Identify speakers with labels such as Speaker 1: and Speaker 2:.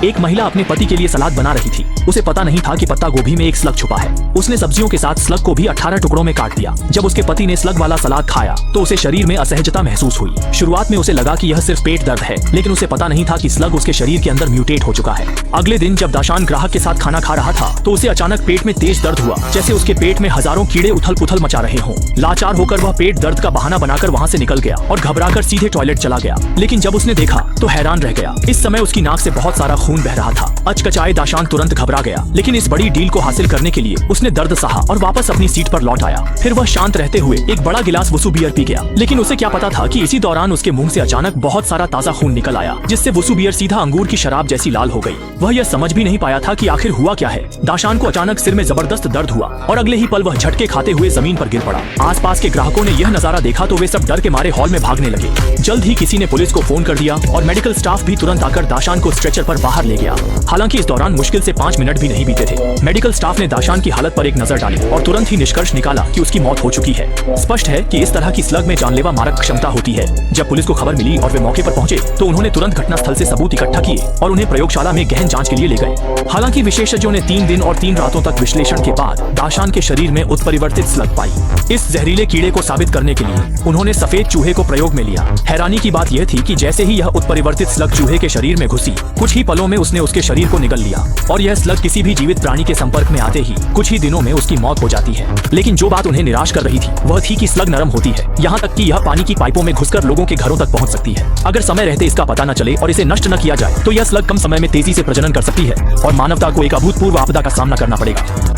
Speaker 1: एक महिला अपने पति के लिए सलाद बना रही थी। उसे पता नहीं था कि पत्ता गोभी में एक स्लग छुपा है। उसने सब्जियों के साथ स्लग को भी 18 टुकड़ों में काट दिया। जब उसके पति ने स्लग वाला सलाद खाया तो उसे शरीर में असहजता महसूस हुई। शुरुआत में उसे लगा कि यह सिर्फ पेट दर्द है, लेकिन उसे पता नहीं था कि स्लग उसके शरीर के अंदर म्यूटेट हो चुका है। अगले दिन जब दाशान ग्राहक के साथ खाना खा रहा था तो उसे अचानक पेट में तेज दर्द हुआ, जैसे उसके पेट में हजारों कीड़े उथल पुथल मचा रहे हों। लाचार होकर वह पेट दर्द का बहाना बनाकर वहाँ से निकल गया और घबराकर सीधे टॉयलेट चला गया। लेकिन जब उसने देखा तो हैरान रह गया। इस समय उसकी नाक से बहुत सारा खून बह रहा था। अचकचाए दाशान तुरंत घबरा गया, लेकिन इस बड़ी डील को हासिल करने के लिए उसने दर्द सहा और वापस अपनी सीट पर लौट आया। फिर वह शांत रहते हुए एक बड़ा गिलास वसु बियर पी गया। लेकिन उसे क्या पता था कि इसी दौरान उसके मुंह से अचानक बहुत सारा ताजा खून निकल आया, जिससे वसु बियर सीधा अंगूर की शराब जैसी लाल हो गई। वह यह समझ भी नहीं पाया था कि आखिर हुआ क्या है। दाशान को अचानक सिर में जबरदस्त दर्द हुआ और अगले ही पल वह झटके खाते हुए जमीन पर गिर पड़ा। आसपास के ग्राहकों ने यह नजारा देखा तो वे सब डर के मारे हॉल में भागने लगे। जल्द ही किसी ने पुलिस को फोन कर दिया और मेडिकल स्टाफ भी तुरंत आकर दाशान को स्ट्रेचर पर बाहर ले गया। हालांकि इस दौरान मुश्किल से 5 मिनट भी नहीं बीते थे। मेडिकल स्टाफ ने दाशान की हालत पर एक नजर डाली और तुरंत ही निष्कर्ष निकाला कि उसकी मौत हो चुकी है। स्पष्ट है कि इस तरह की स्लग में जानलेवा मारक क्षमता होती है। जब पुलिस को खबर मिली और वे मौके पर पहुंचे तो उन्होंने तुरंत घटनास्थल से सबूत इकट्ठा किए और उन्हें प्रयोगशाला में गहन जांच के लिए ले गए। हालांकि विशेषज्ञों ने 3 दिन और 3 रातों तक विश्लेषण के बाद दाशान के शरीर में उत्परिवर्तित स्लग पाई। इस जहरीले कीड़े को साबित करने के लिए उन्होंने सफेद चूहे को प्रयोग में लिया। हैरानी की बात यह थी कि जैसे ही यह उत्परिवर्तित स्लग चूहे के शरीर में घुसी, कुछ ही पलों में उसने उसके शरीर को निगल लिया और यह स्लग किसी भी जीवित प्राणी के संपर्क में आते ही कुछ ही दिनों में उसकी मौत हो जाती है। लेकिन जो बात उन्हें निराश कर रही थी वह थी कि स्लग नरम होती है, यहाँ तक कि यह पानी की पाइपों में घुसकर लोगों के घरों तक पहुंच सकती है। अगर समय रहते इसका पता न चले और इसे नष्ट न किया जाए तो यह स्लग कम समय में तेजी से प्रजनन कर सकती है और मानवता को एक अभूतपूर्व आपदा का सामना करना पड़ेगा।